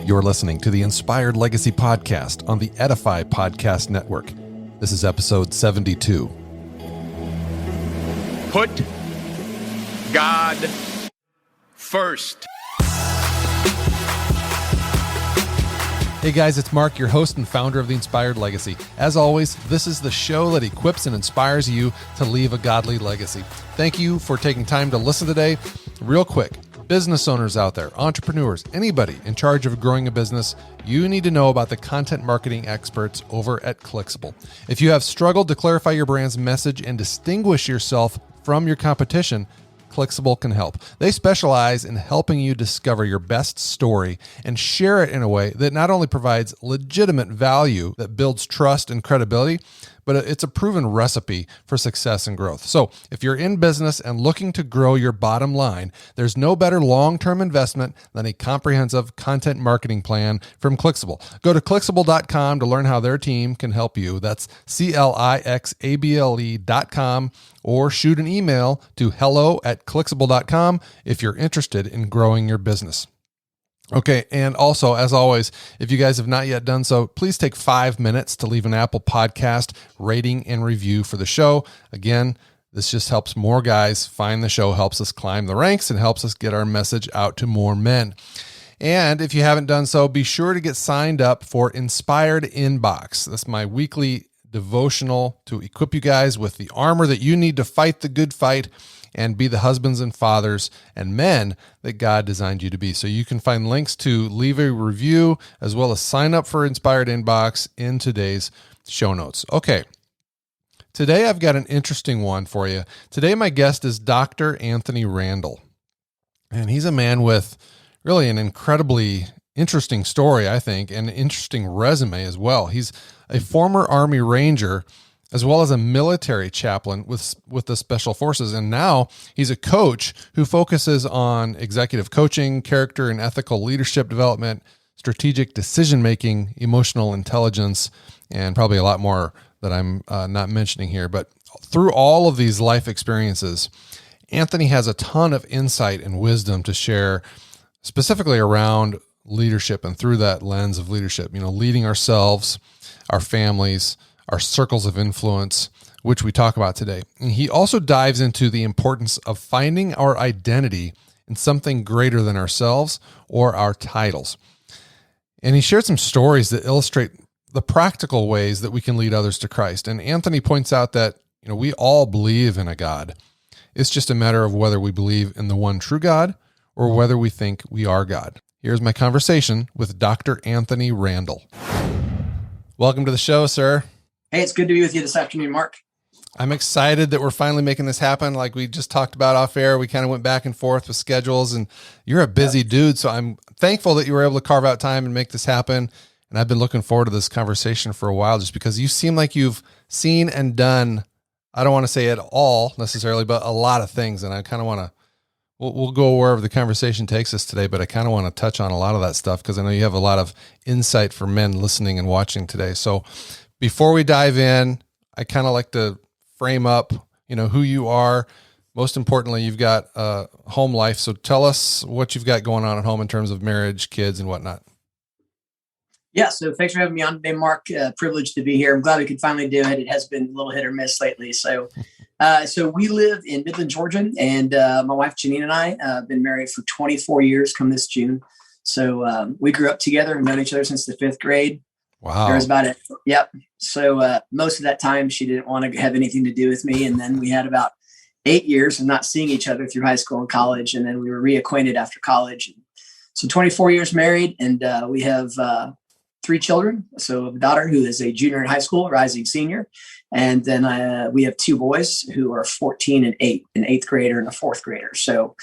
You're listening to the Inspired Legacy Podcast on the Edify Podcast Network. This is episode 72. Put God first. Hey guys, it's Mark, your host and founder of the Inspired Legacy. As always, this is the show that equips and inspires you to leave a godly legacy. Thank you for taking time to listen today. Real quick, business owners out there, entrepreneurs, anybody in charge of growing a business, you need to know about the content marketing experts over at Clixible. If you have struggled to clarify your brand's message and distinguish yourself from your competition, Clixible can help. They specialize in helping you discover your best story and share it in a way that not only provides legitimate value that builds trust and credibility, but it's a proven recipe for success and growth. So if you're in business and looking to grow your bottom line, there's no better long-term investment than a comprehensive content marketing plan from Clixible. Go to Clixible.com to learn how their team can help you. That's CLIXABLE.com, or shoot an email to hello@Clixible.com if you're interested in growing your business. Okay, and also, as always, if you guys have not yet done so, please take 5 minutes to leave an Apple Podcast rating and review for the show. Again, this just helps more guys find the show, helps us climb the ranks, and helps us get our message out to more men. And if you haven't done so, be sure to get signed up for Inspired Inbox. That's my weekly devotional to equip you guys with the armor that you need to fight the good fight and be the husbands and fathers and men that God designed you to be. So you can find links to leave a review as well as sign up for Inspired Inbox in today's show notes. Okay. Today I've got an interesting one for you. Today my guest is Dr. Anthony Randall. And he's a man with really an incredibly interesting story, I think, and an interesting resume as well. He's a former Army Ranger as well as a military chaplain with the Special Forces. And now he's a coach who focuses on executive coaching, character and ethical leadership development, strategic decision-making, emotional intelligence, and probably a lot more that I'm not mentioning here. But through all of these life experiences, Anthony has a ton of insight and wisdom to share, specifically around leadership and through that lens of leadership, leading ourselves, our families, our circles of influence, which we talk about today. And he also dives into the importance of finding our identity in something greater than ourselves or our titles. And he shared some stories that illustrate the practical ways that we can lead others to Christ. And Anthony points out that, we all believe in a God. It's just a matter of whether we believe in the one true God or whether we think we are God. Here's my conversation with Dr. Anthony Randall. Welcome to the show, sir. Hey, it's good to be with you this afternoon, Mark. I'm excited that we're finally making this happen. Like we just talked about off air, we kind of went back and forth with schedules, and you're a busy dude. So I'm thankful that you were able to carve out time and make this happen. And I've been looking forward to this conversation for a while, just because you seem like you've seen and done, I don't want to say it all necessarily, but a lot of things. And I kind of want to, we'll go wherever the conversation takes us today, but I kind of want to touch on a lot of that stuff because I know you have a lot of insight for men listening and watching today. So before we dive in, I kind of like to frame up, who you are. Most importantly, you've got a home life. So tell us what you've got going on at home in terms of marriage, kids, and whatnot. Yeah, so thanks for having me on today, Mark. Privileged to be here. I'm glad we could finally do it. It has been a little hit or miss lately. So we live in Midland, Georgia, and my wife, Janine, and I have been married for 24 years come this June. So we grew up together and known each other since the 5th grade. Wow. That was about it. Yep. So most of that time, she didn't want to have anything to do with me. And then we had about 8 years of not seeing each other through high school and college. And then we were reacquainted after college. So 24 years married, and we have 3 children. So a daughter who is a junior in high school, rising senior. And then we have 2 boys who are 14 and 8, an 8th grader and a 4th grader. So,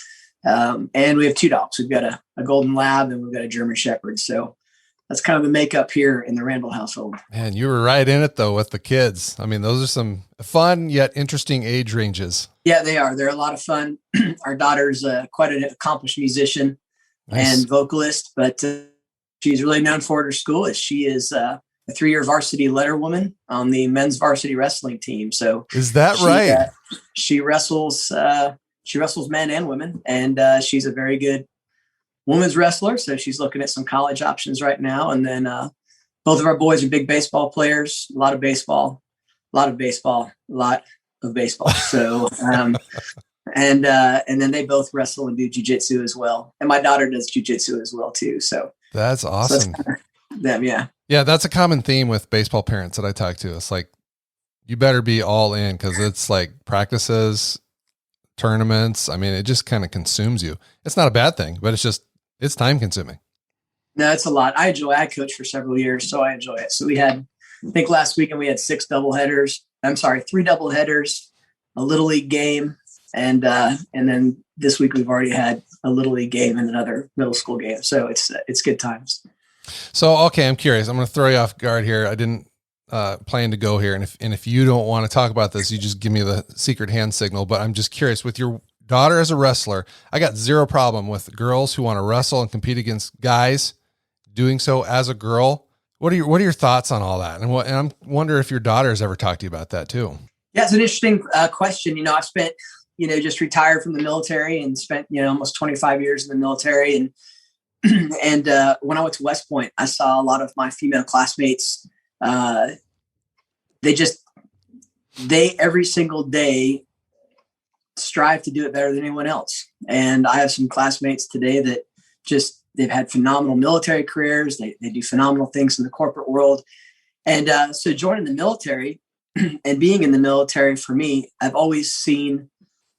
and we have 2 dogs. We've got a golden lab and we've got a German shepherd. So that's kind of the makeup here in the Randall household. Man, you were right in it though with the kids. I mean, those are some fun yet interesting age ranges. Yeah, they are. They're a lot of fun. Our daughter's quite an accomplished musician and vocalist, but she's really known for it at her school. She is a 3-year varsity letterwoman on the men's varsity wrestling team. So is that right? She wrestles men and women, and she's a very good women's wrestler. So she's looking at some college options right now. And then both of our boys are big baseball players, a lot of baseball. So, and then they both wrestle and do jujitsu as well. And my daughter does jujitsu as well too. So that's awesome. So them. Yeah. Yeah. That's a common theme with baseball parents that I talk to. It's like, you better be all in, because it's like practices, tournaments. I mean, it just kind of consumes you. It's not a bad thing, but it's time consuming. No, it's a lot. I coached for several years, so I enjoy it. So we had, I think last weekend we had 3 doubleheaders, a little league game. And then this week we've already had a little league game and another middle school game. So it's good times. So, okay. I'm curious. I'm going to throw you off guard here. I didn't plan to go here. And if you don't want to talk about this, you just give me the secret hand signal, but I'm just curious, with your daughter as a wrestler, I got zero problem with girls who want to wrestle and compete against guys doing so as a girl. What are your thoughts on all that? And I wonder if your daughter has ever talked to you about that too. Yeah, it's an interesting question. I've spent, just retired from the military and spent, almost 25 years in the military. And, and when I went to West Point, I saw a lot of my female classmates. They every single day strive to do it better than anyone else. And I have some classmates today that they've had phenomenal military careers. They do phenomenal things in the corporate world. And so joining the military and being in the military, for me, I've always seen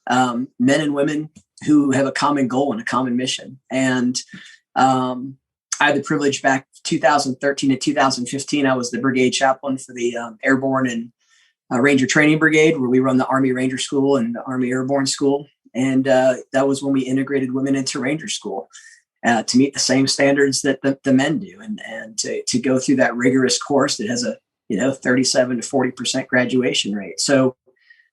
men and women who have a common goal and a common mission. And I had the privilege back 2013 and 2015. I was the brigade chaplain for the Airborne and Ranger Training Brigade, where we run the Army Ranger School and the Army Airborne School. And that was when we integrated women into Ranger School to meet the same standards that the men do, and to go through that rigorous course that has a 37 to 40% graduation rate. So,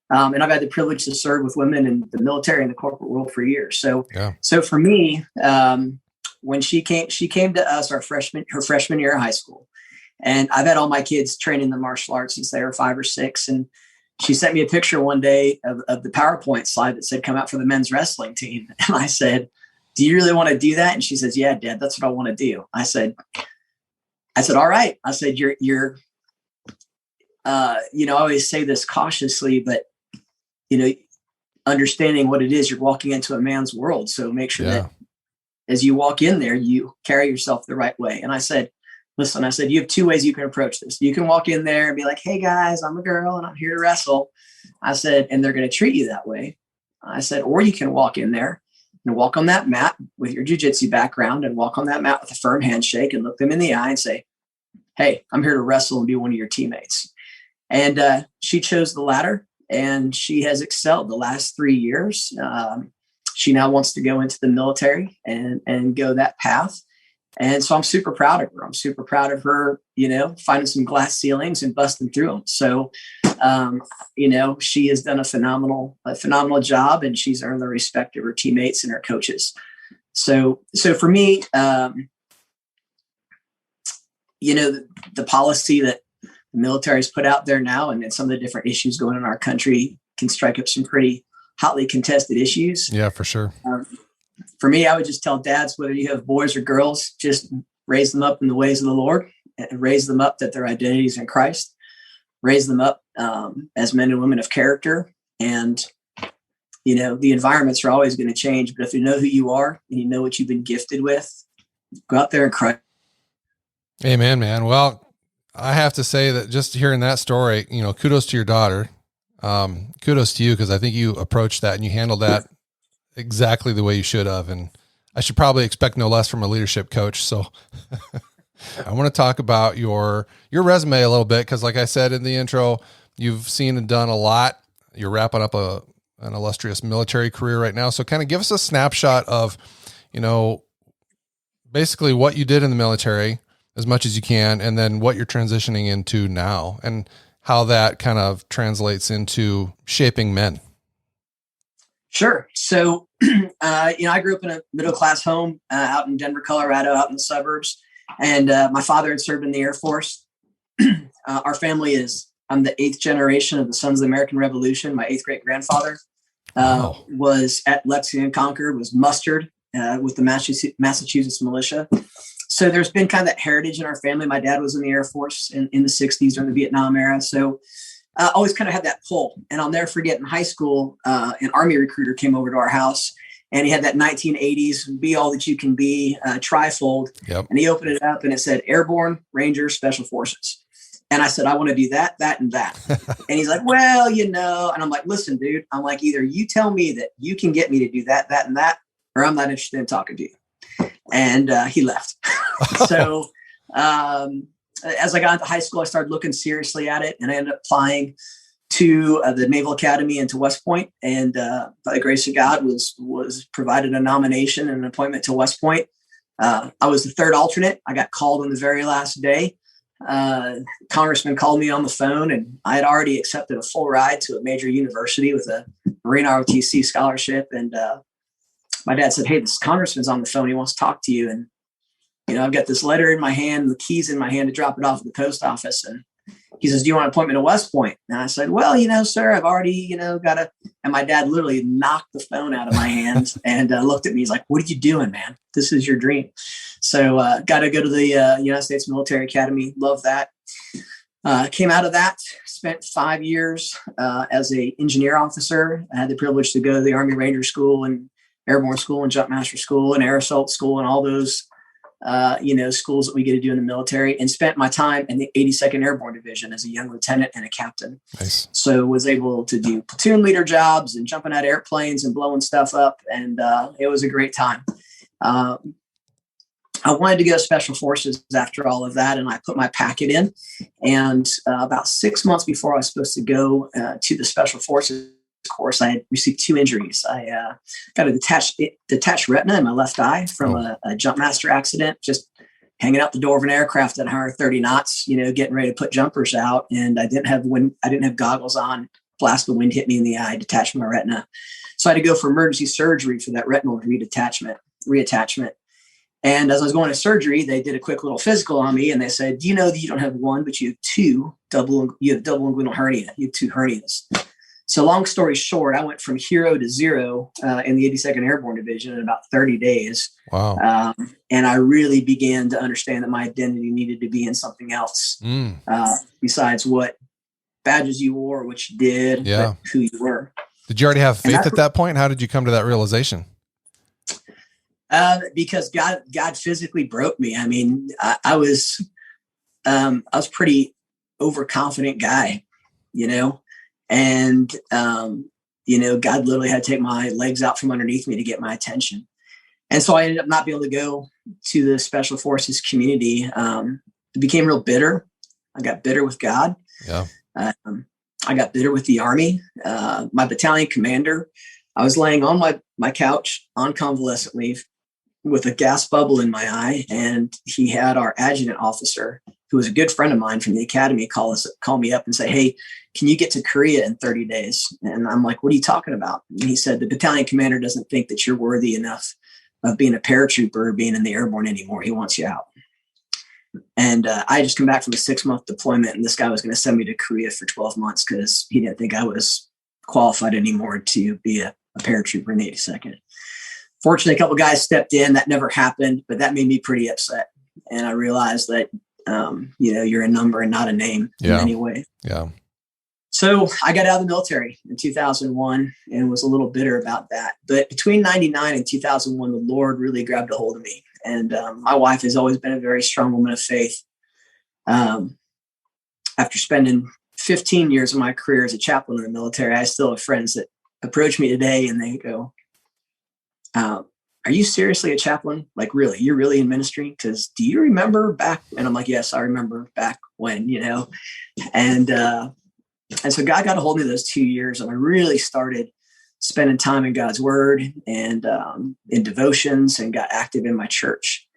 and I've had the privilege to serve with women in the military and the corporate world for years. So, So for me, when she came to us her freshman year of high school, and I've had all my kids train in the martial arts since they were 5 or 6. And she sent me a picture one day of the PowerPoint slide that said, "Come out for the men's wrestling team." And I said, "Do you really want to do that?" And she says, "Yeah, Dad, that's what I want to do." I said, "All right." I said, you're I always say this cautiously, but, understanding what it is, you're walking into a man's world. So make sure that as you walk in there, you carry yourself the right way. And I said, "Listen," I said, "you have 2 ways you can approach this. You can walk in there and be like, 'Hey guys, I'm a girl and I'm here to wrestle.' I said, and they're going to treat you that way. I said, or you can walk in there and walk on that mat with your jiu-jitsu background and walk on that mat with a firm handshake and look them in the eye and say, 'Hey, I'm here to wrestle and be one of your teammates.'" And she chose the latter, and she has excelled the last 3 years. She now wants to go into the military and go that path. And so I'm super proud of her. I'm super proud of her, finding some glass ceilings and busting through them. So, she has done a phenomenal job, and she's earned the respect of her teammates and her coaches. So for me, the policy that the military's put out there now, and some of the different issues going on in our country, can strike up some pretty hotly contested issues. Yeah, for sure. For me, I would just tell dads, whether you have boys or girls, just raise them up in the ways of the Lord, and raise them up that their identity is in Christ, raise them up as men and women of character. And, the environments are always going to change, but if you know who you are and you know what you've been gifted with, go out there and cry. Amen, man. Well, I have to say that just hearing that story, kudos to your daughter. Kudos to you, because I think you approached that and you handled that exactly the way you should have. And I should probably expect no less from a leadership coach. So I want to talk about your resume a little bit, because like I said in the intro, you've seen and done a lot. You're wrapping up an illustrious military career right now. So kind of give us a snapshot of, basically what you did in the military as much as you can, and then what you're transitioning into now and how that kind of translates into shaping men. Sure. So, I grew up in a middle-class home out in Denver, Colorado, out in the suburbs. And my father had served in the Air Force. Our family I'm the 8th generation of the Sons of the American Revolution. My 8th great grandfather was at Lexington and Concord, was mustered with the Massachusetts militia. So there's been kind of that heritage in our family. My dad was in the Air Force in the 60s during the Vietnam era. So I always kind of had that pull. And I'll never forget in high school, an Army recruiter came over to our house, and he had that 1980s Be All That You Can Be trifold. Yep. And he opened it up and it said Airborne, Rangers, Special Forces. And I said, I want to do that, that, and that. And he's like, well, and I'm like, listen, dude, I'm like, either you tell me that you can get me to do that, that, and that, or I'm not interested in talking to you. And he left. So as I got into high school, I started looking seriously at it, and I ended up applying to the Naval Academy and to West Point. And by the grace of God, was provided a nomination and an appointment to West Point. I was the third alternate. I got called on the very last day. Congressman called me on the phone, and I had already accepted a full ride to a major university with a Marine ROTC scholarship. And my dad said, hey, this congressman's on the phone. He wants to talk to you. And, I've got this letter in my hand, the keys in my hand to drop it off at the post office. And he says, do you want an appointment to West Point? And I said, well, sir, I've already, got to. And my dad literally knocked the phone out of my hands and looked at me. He's like, what are you doing, man? This is your dream. So got to go to the United States Military Academy. Love that. Came out of that, spent 5 years as a engineer officer. I had the privilege to go to the Army Ranger School and Airborne School and Jump Master School and Air Assault School and all those schools that we get to do in the military, and spent my time in the 82nd Airborne Division as a young lieutenant and a captain. Nice. So was able to do platoon leader jobs and jumping out of airplanes and blowing stuff up. And it was a great time. I wanted to go to Special Forces after all of that, and I put my packet in. And about 6 months before I was supposed to go to the Special Forces course, I had received 2 injuries. I got a detached retina in my left eye from a jump master accident, just hanging out the door of an aircraft at 130 knots, getting ready to put jumpers out. And I didn't have goggles on. Blast of wind hit me in the eye, detached my retina. So I had to go for emergency surgery for that retinal reattachment. And as I was going to surgery, they did a quick little physical on me, and they said, do you know that you don't have one, but you have double inguinal hernia. You have 2 hernias. So long story short, I went from hero to zero in the 82nd Airborne Division in about 30 days. Wow. And I really began to understand that my identity needed to be in something else besides what badges you wore, what you did, but who you were. Did you already have faith at that point? How did you come to that realization? Because God physically broke me. I mean, I was pretty overconfident guy, and, God literally had to take my legs out from underneath me to get my attention. And so I ended up not being able to go to the Special Forces community. It became real bitter. I got bitter with God. Yeah. I got bitter with the Army. My battalion commander, I was laying on my couch on convalescent leave with a gas bubble in my eye. And he had our adjutant officer, who was a good friend of mine from the academy, call me up and say, hey, can you get to Korea in 30 days? And I'm like, what are you talking about? And he said, the battalion commander doesn't think that you're worthy enough of being a paratrooper or being in the airborne anymore. He wants you out. And I just come back from a 6-month deployment, and this guy was going to send me to Korea for 12 months because he didn't think I was qualified anymore to be a paratrooper in the 82nd. Fortunately, a couple of guys stepped in. That never happened, but that made me pretty upset. And I realized that, you're a number and not a name in any way. Yeah. So I got out of the military in 2001 and was a little bitter about that. But between 99 and 2001, the Lord really grabbed a hold of me. And my wife has always been a very strong woman of faith. After spending 15 years of my career as a chaplain in the military, I still have friends that approach me today and they go, are you seriously a chaplain? Like, really, you're really in ministry? Because do you remember back? And I'm like, yes, I remember back when, and so God got a hold of me those 2 years, and I really started spending time in God's word and in devotions, and got active in my church.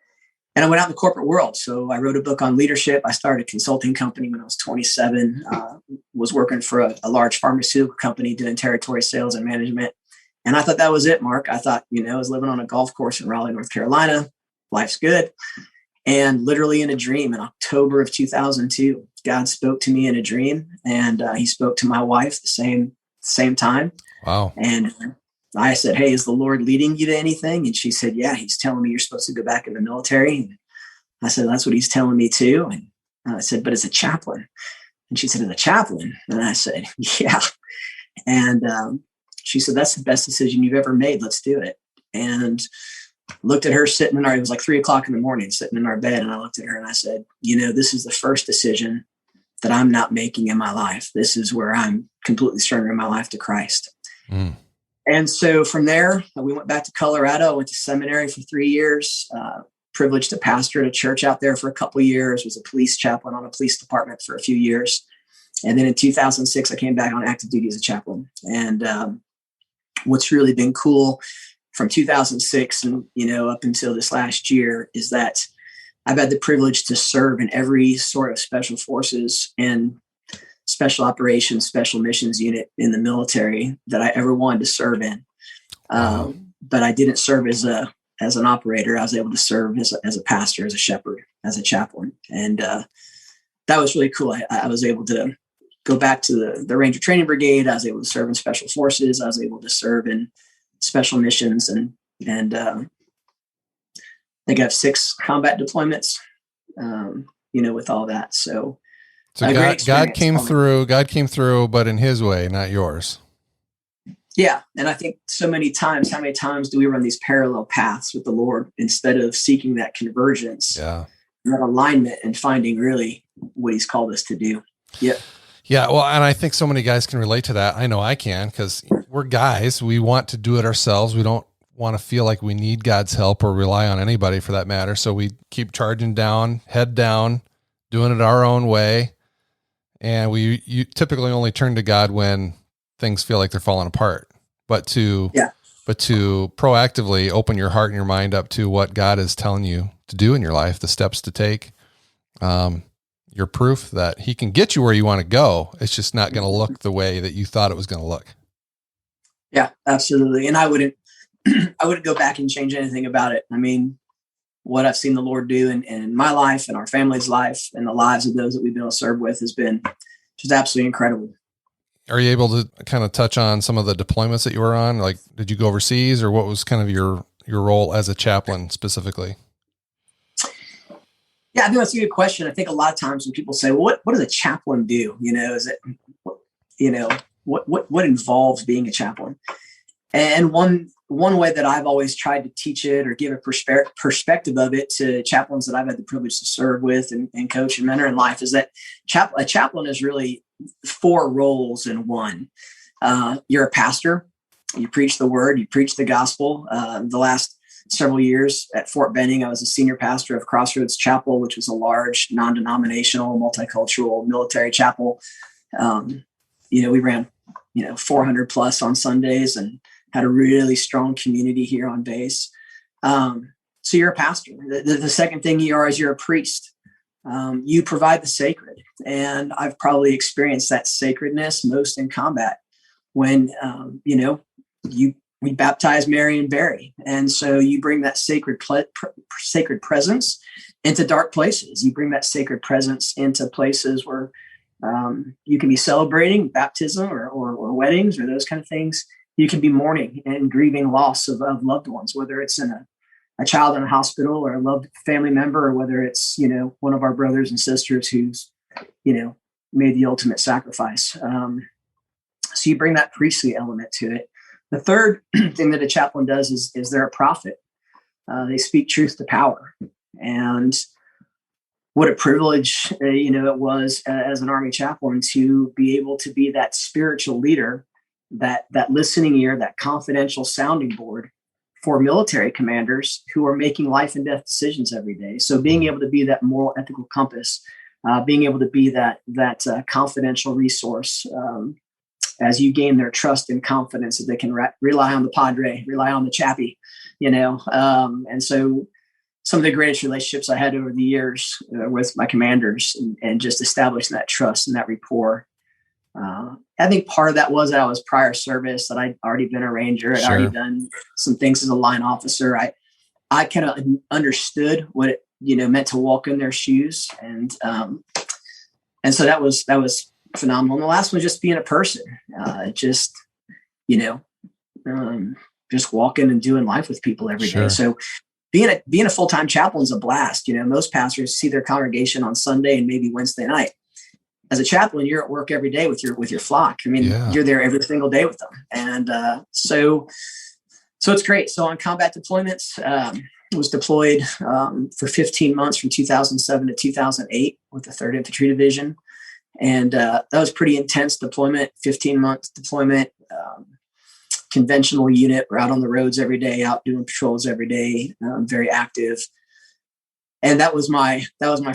And I went out in the corporate world. So I wrote a book on leadership. I started a consulting company when I was 27, was working for a large pharmaceutical company doing territory sales and management. And I thought that was it, Mark. I thought, I was living on a golf course in Raleigh, North Carolina. Life's good. And literally in a dream in October of 2002, God spoke to me in a dream, and he spoke to my wife the same time. Wow. And I said, "Hey, is the Lord leading you to anything?" And she said, "Yeah, he's telling me you're supposed to go back in the military." And I said, "That's what he's telling me too." And I said, "But as a chaplain." And she said, "As a chaplain?" And I said, "Yeah." And she said, "That's the best decision you've ever made. Let's do it." And looked at her sitting in it was like 3:00 in the morning, sitting in our bed. And I looked at her and I said, "This is the first decision that I'm not making in my life. This is where I'm completely surrendering my life to Christ." Mm. And so from there, we went back to Colorado. I went to seminary for 3 years, privileged to pastor at a church out there for a couple of years, was a police chaplain on a police department for a few years. And then in 2006, I came back on active duty as a chaplain. And what's really been cool from 2006 and, up until this last year is that I've had the privilege to serve in every sort of special forces and special operations, special missions unit in the military that I ever wanted to serve in. But I didn't serve as an operator. I was able to serve as a pastor, as a shepherd, as a chaplain. And that was really cool. I was able to go back to the Ranger Training Brigade. I was able to serve in special forces. I was able to serve in special missions and I think I have 6 combat deployments, with all that. So God came through, but in his way, not yours. Yeah. And I think how many times do we run these parallel paths with the Lord instead of seeking that convergence, that alignment and finding really what he's called us to do. Yeah. Yeah. Well, and I think so many guys can relate to that. I know I can, because we're guys. We want to do it ourselves. We don't want to feel like we need God's help or rely on anybody for that matter. So we keep charging down, head down, doing it our own way. And you typically only turn to God when things feel like they're falling apart, but to proactively open your heart and your mind up to what God is telling you to do in your life, the steps to take. You're proof that he can get you where you want to go. It's just not going to look the way that you thought it was going to look. Yeah, absolutely. And I wouldn't go back and change anything about it. I mean, what I've seen the Lord do in my life and our family's life and the lives of those that we've been able to serve with has been just absolutely incredible. Are you able to kind of touch on some of the deployments that you were on? Like, did you go overseas, or what was kind of your role as a chaplain specifically? Yeah, I think that's a good question. I think a lot of times when people say, well, what does a chaplain do? Is it, what involves being a chaplain? And one way that I've always tried to teach it or give a perspective of it to chaplains that I've had the privilege to serve with and coach and mentor in life is that a chaplain is really 4 roles in one. You're a pastor. You preach the word. You preach the gospel. The last several years at Fort Benning, I was a senior pastor of Crossroads Chapel, which was a large, non-denominational, multicultural military chapel. We ran, 400 plus on Sundays and had a really strong community here on base. So you're a pastor. The second thing you are is you're a priest. You provide the sacred. And I've probably experienced that sacredness most in combat when, we baptize Mary and Barry. And so you bring that sacred presence into dark places. You bring that sacred presence into places where you can be celebrating baptism or weddings or those kind of things. You can be mourning and grieving loss of loved ones, whether it's in a child in a hospital or a loved family member, or whether it's, one of our brothers and sisters who's, made the ultimate sacrifice. So you bring that priestly element to it. The third thing that a chaplain does is they're a prophet. They speak truth to power. And what a privilege, it was as an Army chaplain to be able to be that spiritual leader, that listening ear, that confidential sounding board for military commanders who are making life and death decisions every day. So being able to be that moral, ethical compass, being able to be that confidential resource as you gain their trust and confidence that they can rely on the Padre, rely on the Chappie, and so some of the greatest relationships I had over the years with my commanders and just establishing that trust and that rapport. I think part of that was that I was prior service, that I'd already been a Ranger. I'd already done some things as a line officer. I kind of understood what it, meant to walk in their shoes. And so that was phenomenal. And the last one was just being a person, just walking and doing life with people every day. So being a full-time chaplain is a blast. Most pastors see their congregation on Sunday and maybe Wednesday night. As a chaplain, you're at work every day with your flock. I mean, you're there every single day with them. And so it's great. So on combat deployments, was deployed for 15 months from 2007 to 2008 with the 3rd Infantry Division. And that was pretty intense deployment, 15-month deployment, conventional unit. We're out on the roads every day, out doing patrols every day, very active. And that was my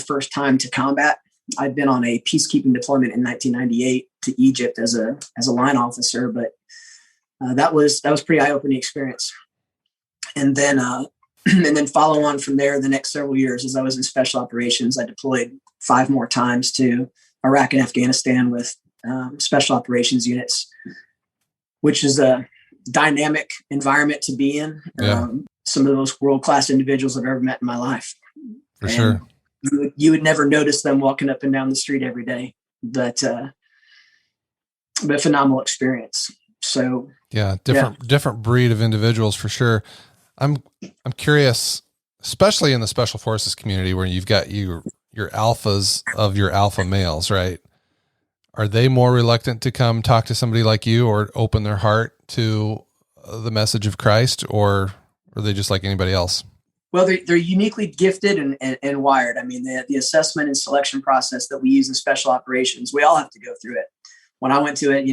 first time to combat. I'd been on a peacekeeping deployment in 1998 to Egypt as a line officer, but that was pretty eye-opening experience. And then follow on from there, the next several years, as I was in special operations, I deployed 5 more times to Iraq and Afghanistan with special operations units, which is a dynamic environment to be in. Some of the most world-class individuals I've ever met in my life. For sure. You would never notice them walking up and down the street every day, but phenomenal experience. So different breed of individuals for sure. I'm curious, especially in the special forces community where you've got your alphas of your alpha males, right? Are they more reluctant to come talk to somebody like you or open their heart to the message of Christ, or are they just like anybody else? Well, they're uniquely gifted and wired. I mean, the assessment and selection process that we use in special operations, we all have to go through it. When I went to it,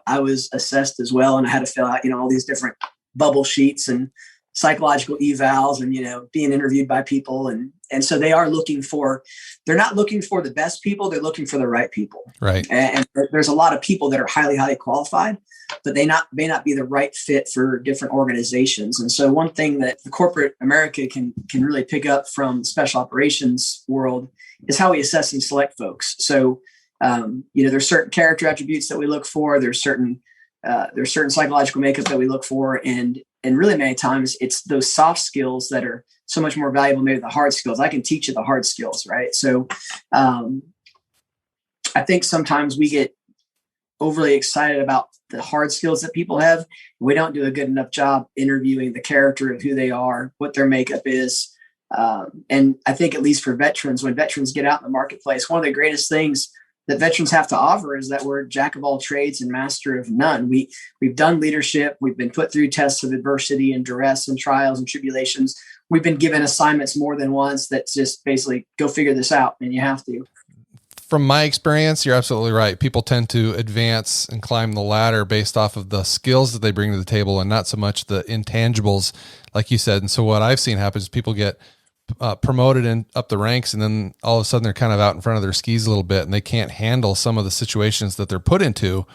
I was assessed as well, and I had to fill out, all these different bubble sheets and psychological evals and, being interviewed by people. And so they're not looking for the best people. They're looking for the right people. Right. And there's a lot of people that are highly, highly qualified, but they may not be the right fit for different organizations. And so one thing that the corporate America can really pick up from the special operations world is how we assess and select folks. So, there's certain character attributes that we look for. There's certain psychological makeup that we look for. And really many times it's those soft skills that are so much more valuable, maybe the hard skills. I can teach you the hard skills, right? So I think sometimes we get overly excited about the hard skills that people have. We don't do a good enough job interviewing the character of who they are, what their makeup is. And I think at least for veterans, when veterans get out in the marketplace, one of the greatest things that veterans have to offer is that we're jack of all trades and master of none. We've done leadership. We've been put through tests of adversity and duress and trials and tribulations. We've been given assignments more than once that's just basically go figure this out, and you have to. From my experience, you're absolutely right. People tend to advance and climb the ladder based off of the skills that they bring to the table and not so much the intangibles, like you said. And so what I've seen happen is people get promoted and up the ranks, and then all of a sudden they're kind of out in front of their skis a little bit, and they can't handle some of the situations that they're put into.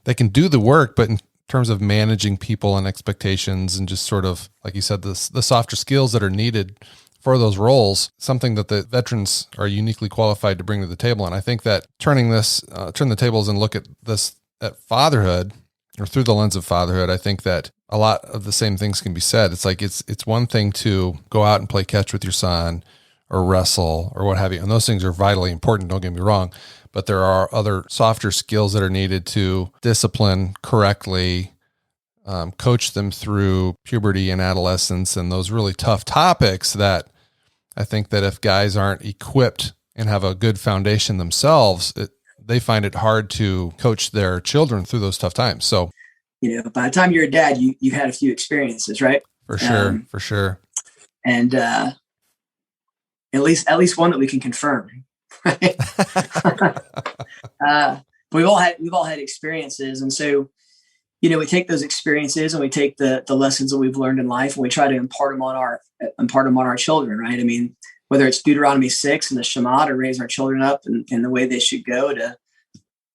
They can do the work, but in terms of managing people and expectations and just sort of, like you said, the softer skills that are needed for those roles, something that the veterans are uniquely qualified to bring to the table. And I think that turn the tables and look at this at fatherhood, or through the lens of fatherhood, I think that a lot of the same things can be said. It's like, it's one thing to go out and play catch with your son or wrestle or what have you. And those things are vitally important. Don't get me wrong, but there are other softer skills that are needed to discipline correctly, coach them through puberty and adolescence and those really tough topics that I think that if guys aren't equipped and have a good foundation themselves, they find it hard to coach their children through those tough times. So, by the time you're a dad, you had a few experiences, right? For sure. And at least one that we can confirm. Right? We've all had experiences, and so we take those experiences and we take the lessons that we've learned in life, and we try to impart them on our children, right? I mean, whether it's Deuteronomy 6 and the Shema to raise our children up in the way they should go, to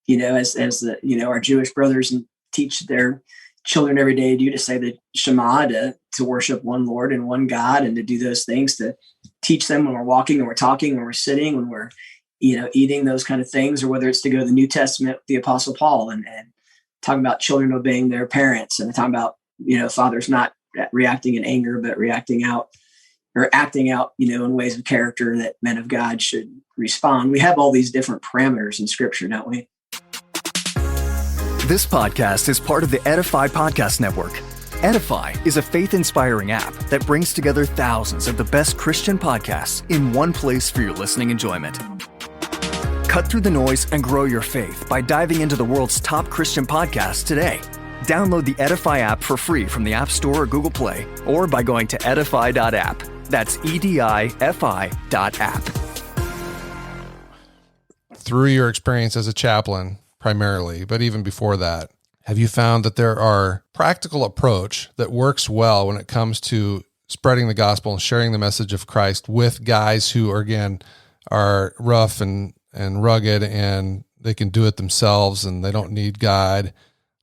as our Jewish brothers and teach their children every day to say the Shema, to worship one Lord and one God, and to do those things, to teach them when we're walking and we're talking, when we're sitting, when we're eating, those kind of things, or whether it's to go to the New Testament with the Apostle Paul and talking about children obeying their parents, and talking about fathers not reacting in anger but reacting out or acting out in ways of character that men of God should respond. We have all these different parameters in Scripture, don't we? This podcast is part of the Edify Podcast Network. Edify is a faith-inspiring app that brings together thousands of the best Christian podcasts in one place for your listening enjoyment. Cut through the noise and grow your faith by diving into the world's top Christian podcasts today. Download the Edify app for free from the App Store or Google Play, or by going to edify.app. That's EDIFI.app. Through your experience as a chaplain, primarily, but even before that, have you found that there are practical approach that works well when it comes to spreading the gospel and sharing the message of Christ with guys who are, again, are rough and rugged and they can do it themselves and they don't need God?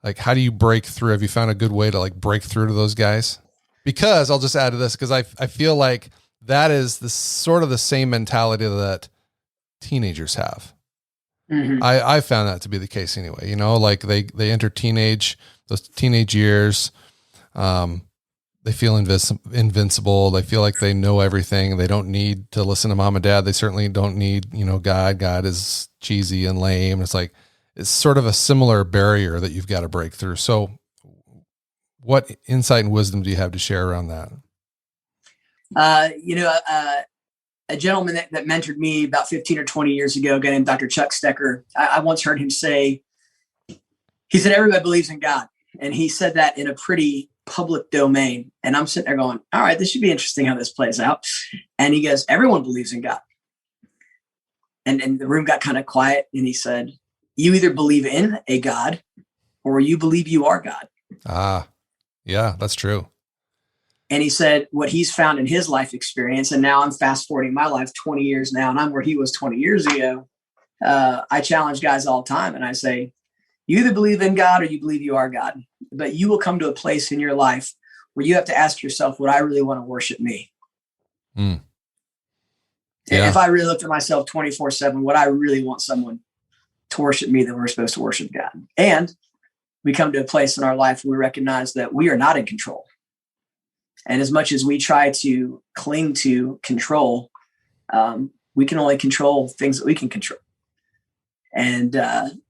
Like, how do you break through? Have you found a good way to like break through to those guys? Because I'll just add to this, because I feel like that is the sort of the same mentality that teenagers have. Mm-hmm. I found that to be the case anyway. You know, like they enter those teenage years. They feel invincible. They feel like they know everything. They don't need to listen to mom and dad. They certainly don't need, God. God is cheesy and lame. It's like, it's sort of a similar barrier that you've got to break through. So what insight and wisdom do you have to share around that? A gentleman that mentored me about 15 or 20 years ago, a guy named Dr. Chuck Stecker, I once heard him say, he said, everybody believes in God. And he said that in a pretty public domain. And I'm sitting there going, all right, this should be interesting how this plays out. And he goes, everyone believes in God. And the room got kind of quiet. And he said, you either believe in a God or you believe you are God. Ah, yeah, that's true. And he said what he's found in his life experience, and now I'm fast forwarding my life 20 years now, and I'm where he was 20 years ago. I challenge guys all the time, and I say, you either believe in God or you believe you are God, but you will come to a place in your life where you have to ask yourself, would I really want to worship me? Mm. Yeah. If I really looked at myself 24/7, would I really want someone to worship me that we're supposed to worship God? And we come to a place in our life where we recognize that we are not in control. And as much as we try to cling to control, we can only control things that we can control. And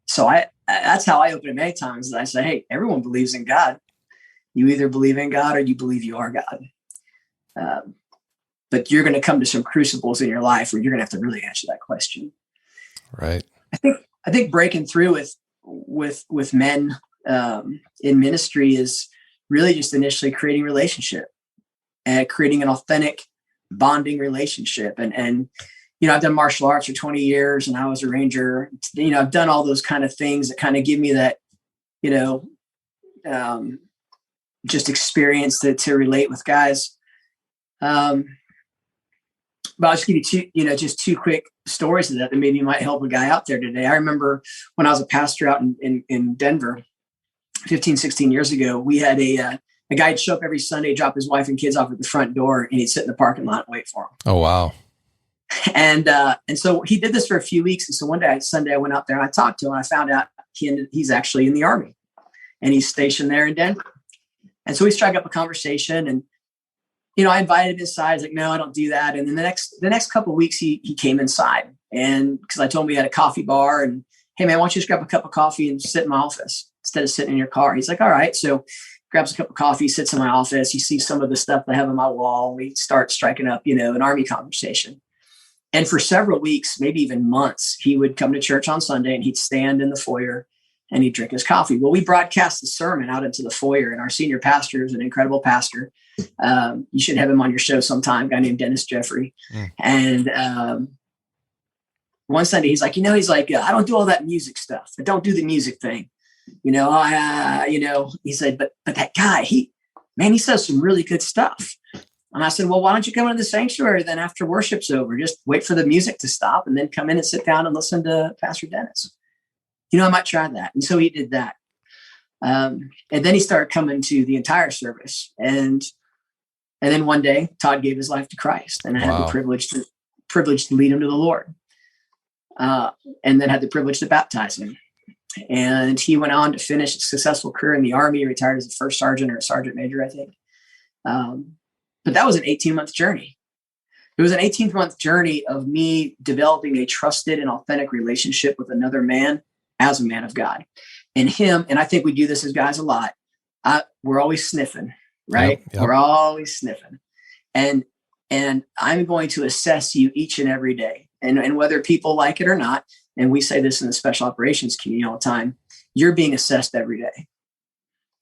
so that's how I open it many times. Is I say, hey, everyone believes in God. You either believe in God or you believe you are God. But you're going to come to some crucibles in your life where you're going to have to really answer that question. Right. I think breaking through with men in ministry is really just initially creating relationship. And creating an authentic bonding relationship. And I've done martial arts for 20 years and I was a ranger. I've done all those kind of things that kind of give me that, just experience to relate with guys. But I'll just give you two quick stories of that maybe might help a guy out there today. I remember when I was a pastor out in Denver 15, 16 years ago, we had a guy would show up every Sunday, drop his wife and kids off at the front door, and he'd sit in the parking lot and wait for them. Oh, wow. And so he did this for a few weeks. And so Sunday, I went out there and I talked to him and I found out he's actually in the Army and he's stationed there in Denver. And so we struck up a conversation and, I invited him inside. He's like, no, I don't do that. And then the next couple of weeks, he came inside and because I told him we had a coffee bar and, hey man, why don't you just grab a cup of coffee and sit in my office instead of sitting in your car? He's like, all right. So grabs a cup of coffee, sits in my office. You see some of the stuff I have on my wall. We start striking up, an Army conversation. And for several weeks, maybe even months, he would come to church on Sunday and he'd stand in the foyer and he'd drink his coffee. Well, we broadcast the sermon out into the foyer and our senior pastor is an incredible pastor. You should have him on your show sometime, a guy named Dennis Jeffrey. Mm. And one Sunday he's like, I don't do all that music stuff. I don't do the music thing. He said, but that guy, he says some really good stuff. And I said, well, why don't you come into the sanctuary then after worship's over? Just wait for the music to stop and then come in and sit down and listen to Pastor Dennis. I might try that. And so he did that. And then he started coming to the entire service. And then one day Todd gave his life to Christ and I had the privilege to lead him to the Lord. And then had the privilege to baptize him. And he went on to finish a successful career in the Army. He retired as a first sergeant or a sergeant major, I think. But that was an 18-month journey. It was an 18-month journey of me developing a trusted and authentic relationship with another man as a man of God. And I think we do this as guys a lot. we're always sniffing, right? Yep. We're always sniffing. And I'm going to assess you each and every day. And whether people like it or not, and we say this in the special operations community all the time, you're being assessed every day.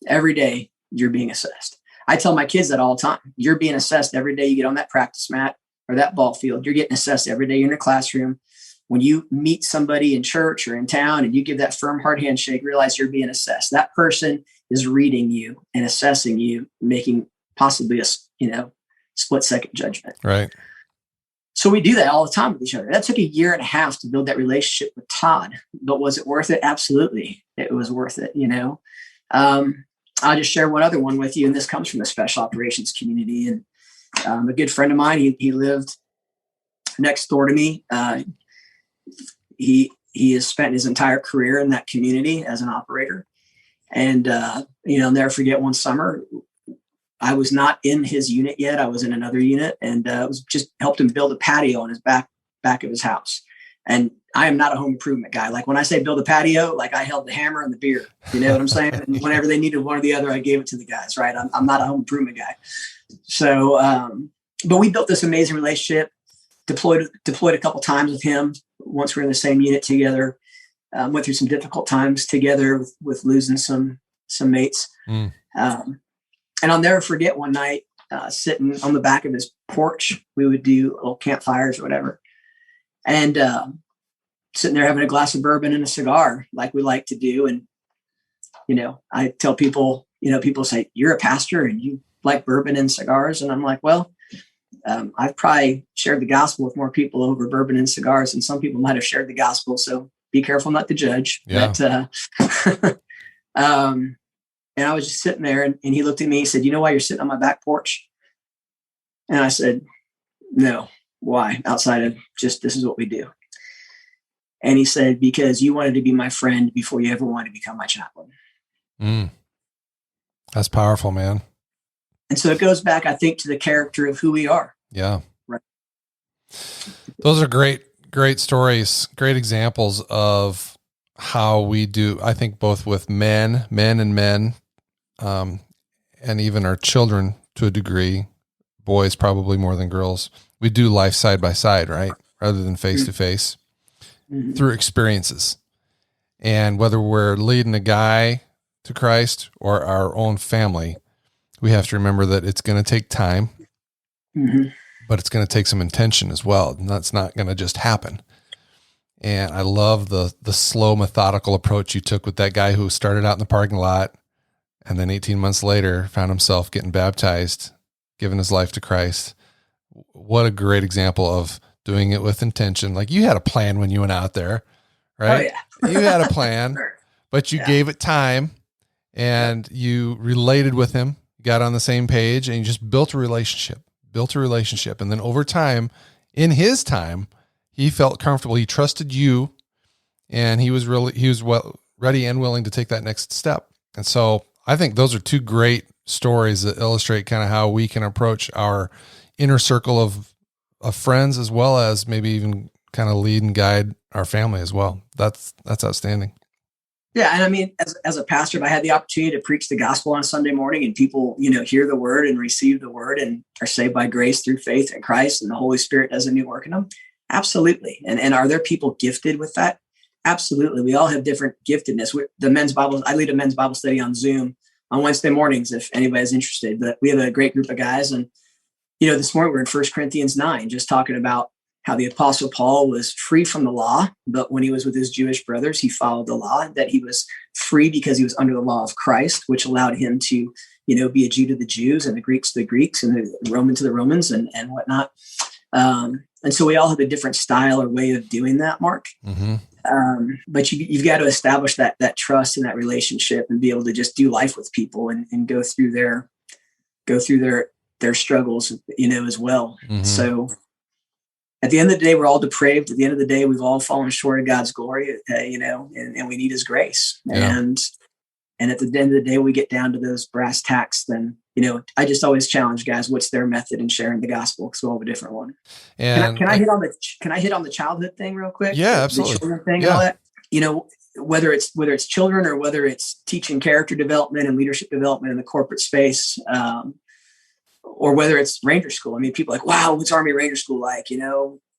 Every day you're being assessed. I tell my kids that all the time. You're being assessed every day you get on that practice mat or that ball field. You're getting assessed every day you're in the classroom. When you meet somebody in church or in town and you give that firm hard handshake, realize you're being assessed. That person is reading you and assessing you, making possibly a split second judgment. Right. So we do that all the time with each other. That took 1.5 years to build that relationship with Todd, but was it worth it? Absolutely. It was worth it. I'll just share one other one with you. And this comes from the special operations community. And a good friend of mine, he lived next door to me. He has spent his entire career in that community as an operator. And, I'll never forget one summer, I was not in his unit yet. I was in another unit, and was just helped him build a patio on his back of his house. And I am not a home improvement guy. Like when I say build a patio, like I held the hammer and the beer, you know what I'm saying? And whenever they needed one or the other, I gave it to the guys, right? I'm not a home improvement guy. So, but we built this amazing relationship, deployed a couple times with him. Once we were in the same unit together, went through some difficult times together with losing some mates. And I'll never forget one night sitting on the back of his porch. We would do little campfires or whatever. And sitting there having a glass of bourbon and a cigar like we like to do. And, I tell people, people say, you're a pastor and you like bourbon and cigars. And I'm like, well, I've probably shared the gospel with more people over bourbon and cigars, and some people might have shared the gospel. So be careful not to judge. Yeah. But, and I was just sitting there, and he looked at me. He said, you know why you're sitting on my back porch? And I said, no, why? Outside of just, this is what we do. And he said, because you wanted to be my friend before you ever wanted to become my chaplain. That's powerful, man. And so it goes back, I think, to the character of who we are. Yeah. Right. Those are great stories, great examples of how we do, I think, both with men and men, and even our children to a degree, boys probably more than girls. We do life side by side, right? Rather than face to face through experiences. And whether we're leading a guy to Christ or our own family, we have to remember that it's going to take time, but it's going to take some intention as well. And that's not going to just happen. And I love the slow, methodical approach you took with that guy who started out in the parking lot and then 18 months later found himself getting baptized, giving his life to Christ. What a great example of doing it with intention. Like you had a plan when you went out there, right? Oh, yeah. You had a plan, but you gave it time and you related with him, got on the same page, and you just built a relationship. And then over time, in his time, he felt comfortable. He trusted you, and he was ready and willing to take that next step. And so I think those are two great stories that illustrate kind of how we can approach our inner circle of friends, as well as maybe even kind of lead and guide our family as well. That's outstanding. Yeah. And I mean, as a pastor, if I had the opportunity to preach the gospel on a Sunday morning and people, hear the word and receive the word and are saved by grace through faith in Christ and the Holy Spirit does a new work in them, absolutely. And are there people gifted with that? Absolutely. We all have different giftedness. I lead a men's Bible study on Zoom on Wednesday mornings, if anybody's interested, but we have a great group of guys. And, this morning we're in 1 Corinthians 9, just talking about how the Apostle Paul was free from the law, but when he was with his Jewish brothers, he followed the law, that he was free because he was under the law of Christ, which allowed him to, be a Jew to the Jews and the Greeks to the Greeks and the Roman to the Romans and whatnot. And so we all have a different style or way of doing that, Mark. But you've got to establish that trust and that relationship and be able to just do life with people and go through their struggles, as well. So at the end of the day, we're all depraved. At the end of the day, we've all fallen short of God's glory, and we need his grace. Yeah. And at the end of the day, we get down to those brass tacks, then, I just always challenge guys, what's their method in sharing the gospel? Because we'll have a different one. And can I hit on the childhood thing real quick? Yeah, absolutely. The children thing, yeah. all that. whether it's children or whether it's teaching character development and leadership development in the corporate space, or whether it's Ranger School. I mean, people are like, wow, what's Army Ranger School like?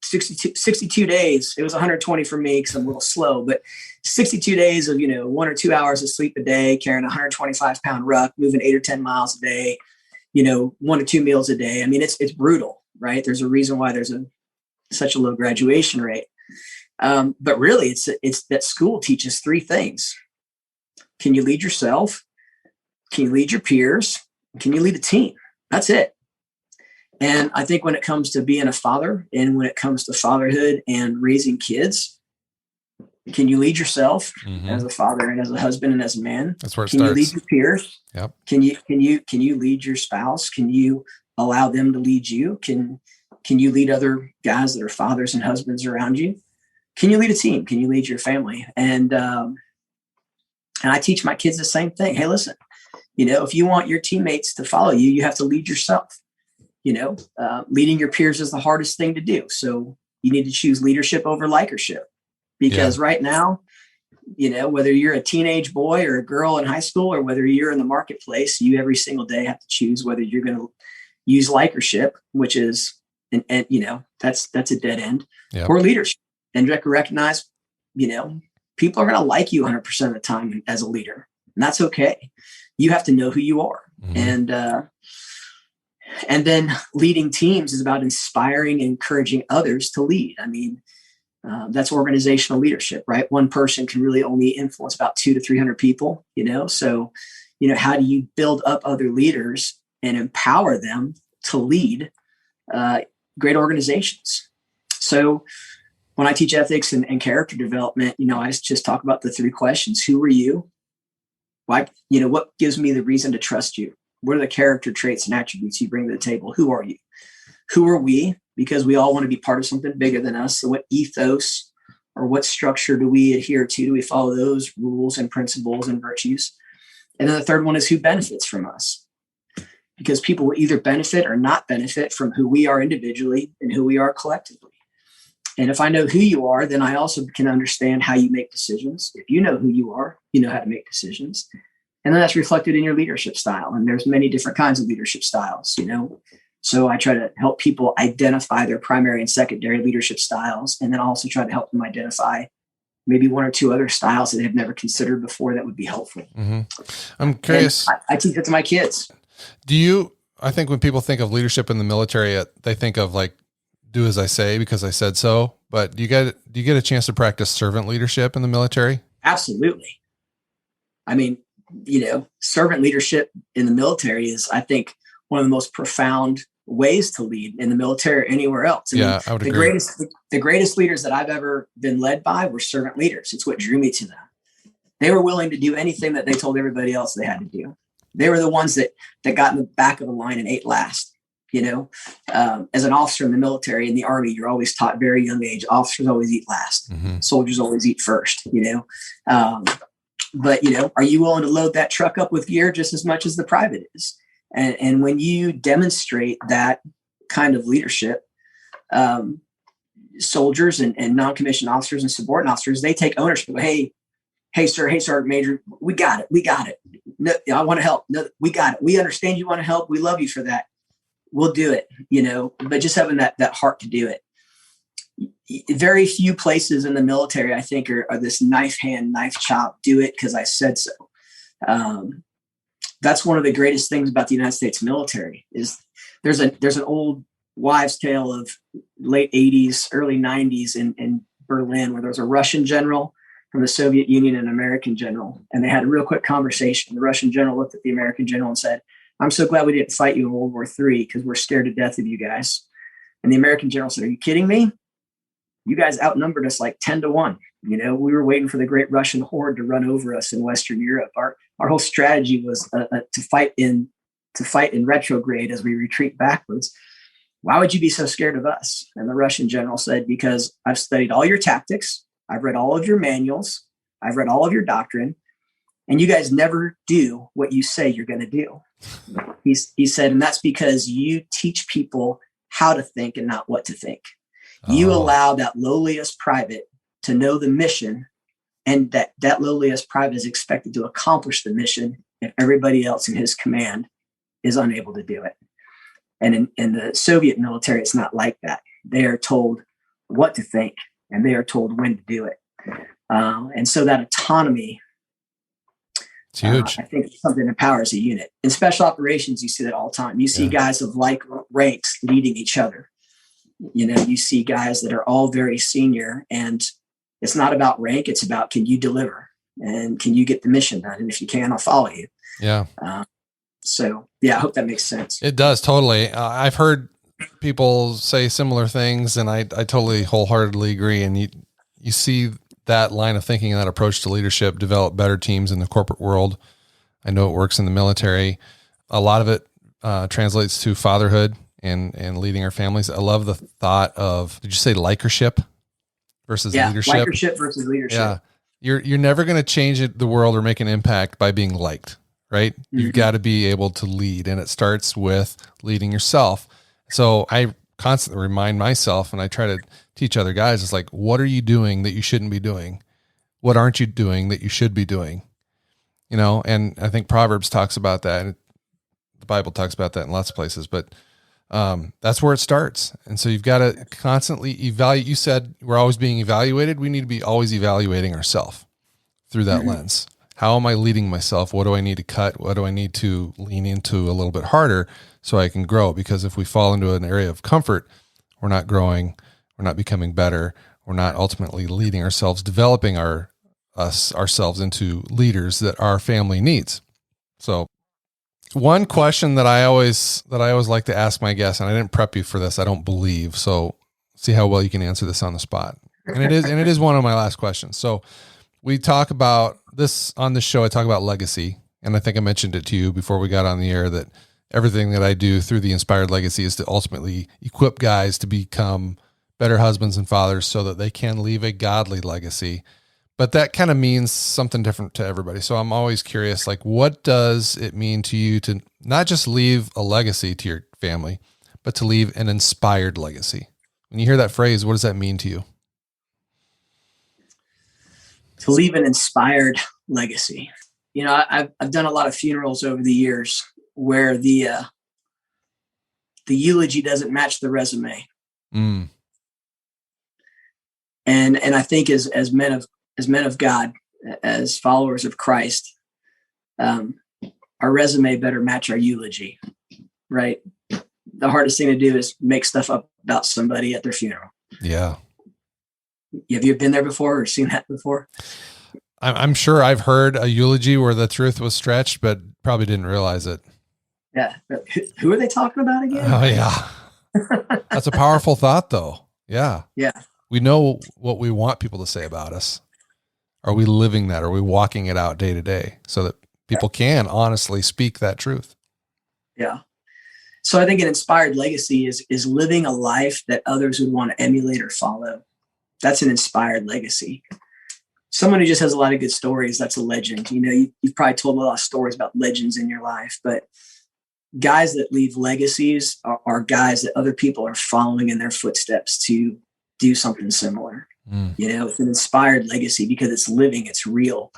62 days. It was 120 for me because I'm a little slow, but 62 days of, 1 or 2 hours of sleep a day, carrying a 125-pound ruck, moving 8 or 10 miles a day, 1 to 2 meals a day. I mean, it's brutal, right? There's a reason why there's such a low graduation rate. But really, it's that school teaches 3 things. Can you lead yourself? Can you lead your peers? Can you lead a team? That's it. And I think when it comes to being a father and when it comes to fatherhood and raising kids, can you lead yourself as a father and as a husband and as a man? That's where it starts. Can you lead your peers? Yep. Can you lead your spouse? Can you allow them to lead you? Can you lead other guys that are fathers and husbands around you? Can you lead a team? Can you lead your family? And I teach my kids the same thing. Hey, listen, if you want your teammates to follow you, you have to lead yourself. Leading your peers is the hardest thing to do. So you need to choose leadership over likership, because right now, whether you're a teenage boy or a girl in high school, or whether you're in the marketplace, you every single day have to choose whether you're going to use likership, which is, that's a dead end, or leadership, and recognize, people are going to like you 100% of the time as a leader, and that's okay. You have to know who you are. And then leading teams is about inspiring and encouraging others to lead. I mean, that's organizational leadership, right? One person can really only influence about 200 to 300 people, So, how do you build up other leaders and empower them to lead great organizations? So when I teach ethics and character development, I just talk about the 3 questions. Who are you? Why, what gives me the reason to trust you? What are the character traits and attributes you bring to the table? Who are you? Who are we? Because we all want to be part of something bigger than us. So what ethos or what structure do we adhere to? Do we follow those rules and principles and virtues? And then the third one is who benefits from us? Because people will either benefit or not benefit from who we are individually and who we are collectively. And if I know who you are, then I also can understand how you make decisions. If you know who you are, you know how to make decisions. And then that's reflected in your leadership style. And there's many different kinds of leadership styles, So I try to help people identify their primary and secondary leadership styles, and then also try to help them identify maybe 1 or 2 other styles that they've never considered before that would be helpful. I'm curious. I teach it to my kids. I think when people think of leadership in the military, they think of like, do as I say because I said so. But do you get a chance to practice servant leadership in the military? Absolutely. I mean, servant leadership in the military is, I think, one of the most profound ways to lead in the military or anywhere else. I would agree. The greatest leaders that I've ever been led by were servant leaders. It's what drew me to them. They were willing to do anything that they told everybody else they had to do. They were the ones that got in the back of the line and ate last. As an officer in the military, in the Army, you're always taught very young age, officers always eat last. Soldiers always eat first, But, are you willing to load that truck up with gear just as much as the private is? And when you demonstrate that kind of leadership, soldiers and non-commissioned officers and subordinate officers, they take ownership. Hey, sir, hey, Sergeant Major, we got it. No, I want to help. No, we got it. We understand you want to help. We love you for that. We'll do it, but just having that heart to do it. Very few places in the military, I think, are this knife hand, knife chop, do it because I said so. That's one of the greatest things about the United States military is there's an old wives' tale of late 80s, early 90s in Berlin, where there was a Russian general from the Soviet Union and an American general. And they had a real quick conversation. The Russian general looked at the American general and said, "I'm so glad we didn't fight you in World War III because we're scared to death of you guys." And the American general said, "Are you kidding me? You guys outnumbered us like 10 to 1. We were waiting for the great Russian horde to run over us in Western Europe. Our whole strategy was to fight in retrograde as we retreat backwards. Why would you be so scared of us?" And the Russian general said, "Because I've studied all your tactics. I've read all of your manuals. I've read all of your doctrine. And you guys never do what you say you're going to do." He said, "And that's because you teach people how to think and not what to think. You allow that lowliest private to know the mission and that lowliest private is expected to accomplish the mission if everybody else in his command is unable to do it. And in the Soviet military, it's not like that. They are told what to think, and they are told when to do it. And so that autonomy, it's huge. I think, is something that empowers a unit. In special operations, you see that all the time. You see guys of like ranks leading each other. You see guys that are all very senior, and it's not about rank. It's about, can you deliver, and can you get the mission done? And if you can, I'll follow you. Yeah. So yeah, I hope that makes sense. It does, totally. I've heard people say similar things, and I totally wholeheartedly agree. And you see that line of thinking and that approach to leadership develop better teams in the corporate world. I know it works in the military. A lot of it translates to fatherhood and leading our families. I love the thought of, did you say likership versus leadership? Likership versus leadership. Yeah. You're never going to change the world or make an impact by being liked, right? Mm-hmm. You've got to be able to lead, and it starts with leading yourself. So I constantly remind myself, and I try to teach other guys, it's like, what are you doing that you shouldn't be doing? What aren't you doing that you should be doing? And I think Proverbs talks about that. And the Bible talks about that in lots of places, but that's where it starts. And so you've got to constantly evaluate. You said we're always being evaluated. We need to be always evaluating ourselves through that lens. How am I leading myself? What do I need to cut? What do I need to lean into a little bit harder so I can grow? Because if we fall into an area of comfort, we're not growing, we're not becoming better, we're not ultimately leading ourselves, developing ourselves into leaders that our family needs. So one question that I always like to ask my guests, and I didn't prep you for this, I don't believe, so see how well you can answer this on the spot. And it is one of my last questions. So we talk about this on this show. I talk about legacy, and I think I mentioned it to you before we got on the air that everything that I do through the Inspired Legacy is to ultimately equip guys to become better husbands and fathers so that they can leave a godly legacy. But that kind of means something different to everybody. So I'm always curious, like, what does it mean to you to not just leave a legacy to your family, but to leave an inspired legacy? When you hear that phrase, what does that mean to you? To leave an inspired legacy. I've done a lot of funerals over the years where the eulogy doesn't match the resume. And I think as men of God, as followers of Christ, our resume better match our eulogy, right? The hardest thing to do is make stuff up about somebody at their funeral. Yeah. Have you been there before or seen that before? I'm sure I've heard a eulogy where the truth was stretched, but probably didn't realize it. Yeah. Who are they talking about again? Oh, yeah. That's a powerful thought, though. Yeah. Yeah. We know what we want people to say about us. Are we living that? Are we walking it out day to day so that people can honestly speak that truth? Yeah. So I think an inspired legacy is living a life that others would want to emulate or follow. That's an inspired legacy. Someone who just has a lot of good stories, that's a legend. You've probably told a lot of stories about legends in your life, but guys that leave legacies are guys that other people are following in their footsteps to do something similar. It's an inspired legacy because it's living, it's real.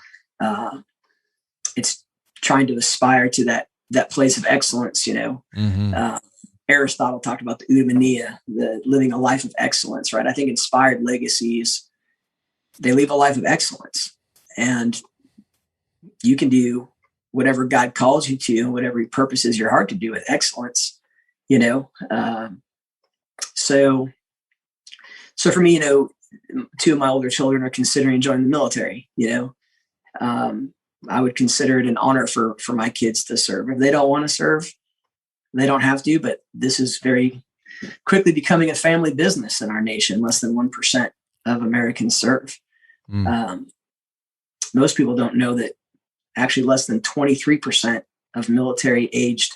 It's trying to aspire to that place of excellence, Aristotle talked about the eudaimonia, the living a life of excellence, right? I think inspired legacies, they leave a life of excellence, and you can do whatever God calls you to, whatever he purposes your heart to do with excellence, So for me, two of my older children are considering joining the military, I would consider it an honor for my kids to serve. If they don't want to serve, they don't have to, but this is very quickly becoming a family business in our nation. Less than 1% of Americans serve. Most people don't know that actually less than 23% of military aged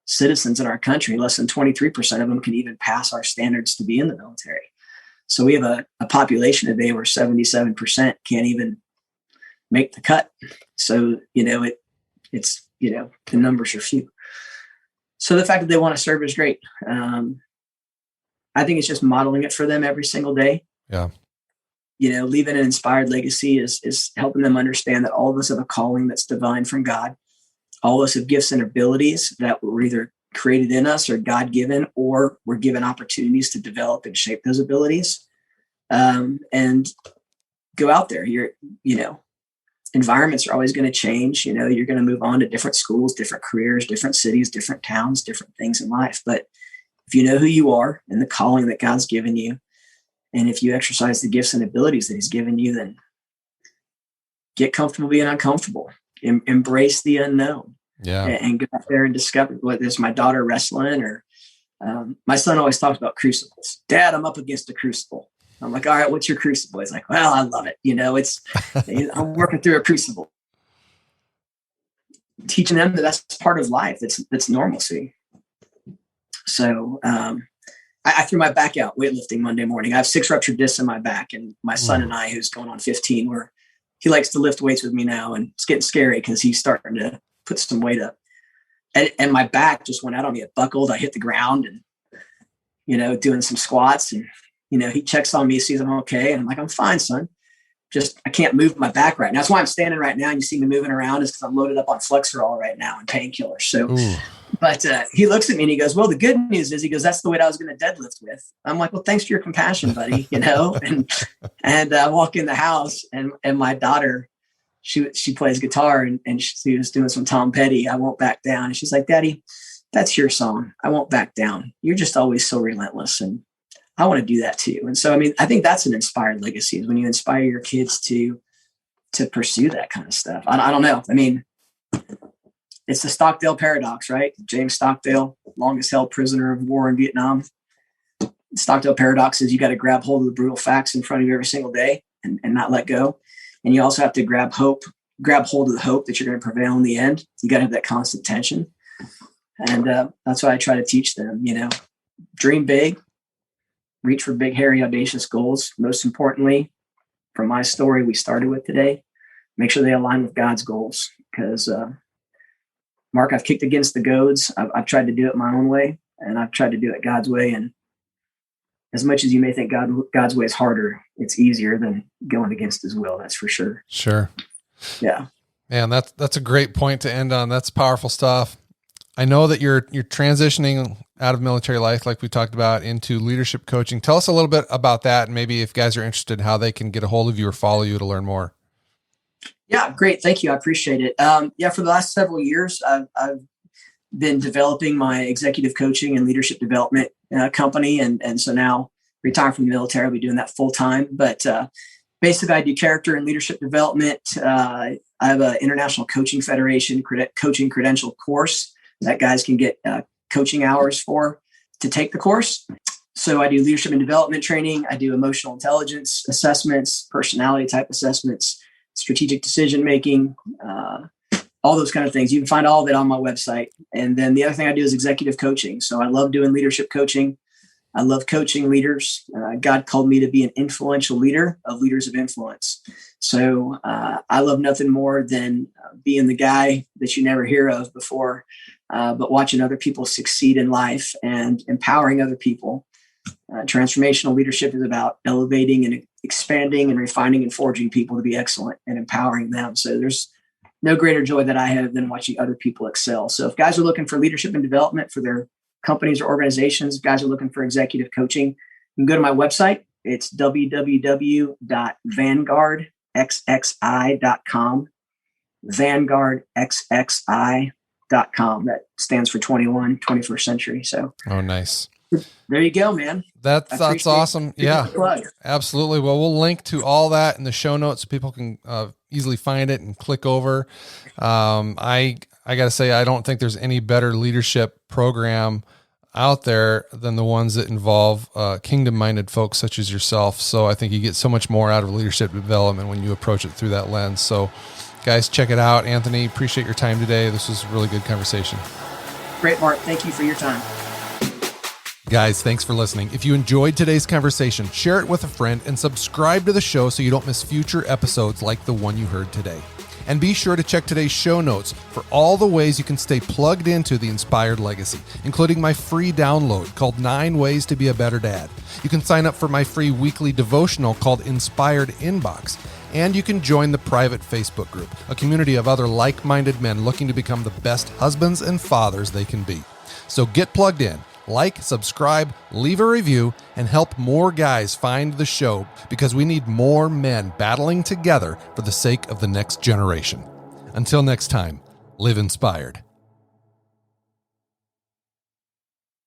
citizens in our country, less than 23% of them can even pass our standards to be in the military. So we have a population today where 77% can't even make the cut. So, it's the numbers are few. So the fact that they want to serve is great. I think it's just modeling it for them every single day. Yeah. leaving an inspired legacy is helping them understand that all of us have a calling that's divine from God. All of us have gifts and abilities that were either created in us or God-given, or we're given opportunities to develop and shape those abilities. And go out there. Environments are always going to change. You're going to move on to different schools, different careers, different cities, different towns, different things in life. But if you know who you are and the calling that God's given you, and if you exercise the gifts and abilities that he's given you, then get comfortable being uncomfortable. Embrace the unknown. Yeah. And go out there and discover, whether it's my daughter wrestling or my son always talks about crucibles. Dad, I'm up against a crucible. I'm like, all right, what's your crucible? He's like, well, I love it. I'm working through a crucible. Teaching them that that's part of life. That's normalcy. So I threw my back out weightlifting Monday morning. I have 6 ruptured discs in my back, and my son and I, who's going on 15, he likes to lift weights with me now, and it's getting scary because he's starting to put some weight up. And my back just went out on me. It buckled. I hit the ground and, doing some squats, and, he checks on me, sees I'm okay. And I'm like, I'm fine, son. Just, I can't move my back right now. That's why I'm standing right now. And you see me moving around is because I'm loaded up on Flexerol right now and painkillers. So, but he looks at me and he goes, well, the good news is, he goes, that's the weight I was going to deadlift with. I'm like, well, thanks for your compassion, buddy. and I walk in the house, and my daughter, she plays guitar, and she was doing some Tom Petty, I Won't Back Down. And she's like, Daddy, that's your song. I won't back down. You're just always so relentless. And I want to do that too. And so, I think that's an inspired legacy, is when you inspire your kids to pursue that kind of stuff. I don't know. It's the Stockdale paradox, right? James Stockdale, longest held prisoner of war in Vietnam. The Stockdale paradox is you got to grab hold of the brutal facts in front of you every single day and not let go. And you also have to grab hold of the hope that you're going to prevail in the end. You got to have that constant tension. And that's why I try to teach them, dream big, reach for big, hairy, audacious goals. Most importantly, from my story we started with today, make sure they align with God's goals. Because, Mark, I've kicked against the goads. I've tried to do it my own way, and I've tried to do it God's way. And as much as you may think God's way is harder, it's easier than going against his will. That's for sure. Sure. Yeah. Man, that's a great point to end on. That's powerful stuff. I know that you're transitioning out of military life, like we talked about, into leadership coaching. Tell us a little bit about that, and maybe if guys are interested, how they can get a hold of you or follow you to learn more. Yeah, great. Thank you. I appreciate it. For the last several years, I've been developing my executive coaching and leadership development company. And so now, retired from the military, I'll be doing that full time. But basically, I do character and leadership development. I have an International Coaching Federation coaching credential course that guys can get coaching hours to take the course. So I do leadership and development training. I do emotional intelligence assessments, personality type assessments, strategic decision-making, all those kind of things. You can find all of it on my website. And then the other thing I do is executive coaching. So I love doing leadership coaching. I love coaching leaders. God called me to be an influential leader of leaders of influence. So I love nothing more than being the guy that you never hear of before, but watching other people succeed in life and empowering other people. Transformational leadership is about elevating and expanding and refining and forging people to be excellent and empowering them. So there's no greater joy that I have than watching other people excel. So if guys are looking for leadership and development for their companies or organizations, if guys are looking for executive coaching, you can go to my website. It's www.vanguardxxi.com. vanguardxxi.com. That stands for 21st century. So, oh, nice. There you go, man. That's awesome. Yeah, absolutely. Well, we'll link to all that in the show notes so people can easily find it and click over. I got to say, I don't think there's any better leadership program out there than the ones that involve kingdom-minded folks such as yourself. So I think you get so much more out of leadership development when you approach it through that lens. So guys, check it out. Anthony, appreciate your time today. This was a really good conversation. Great, Mark. Thank you for your time. Guys, thanks for listening. If you enjoyed today's conversation, share it with a friend and subscribe to the show so you don't miss future episodes like the one you heard today. And be sure to check today's show notes for all the ways you can stay plugged into the Inspired Legacy, including my free download called 9 Ways to Be a Better Dad. You can sign up for my free weekly devotional called Inspired Inbox. And you can join the private Facebook group, a community of other like-minded men looking to become the best husbands and fathers they can be. So get plugged in, like, subscribe, leave a review, and help more guys find the show, because we need more men battling together for the sake of the next generation. Until next time, live inspired.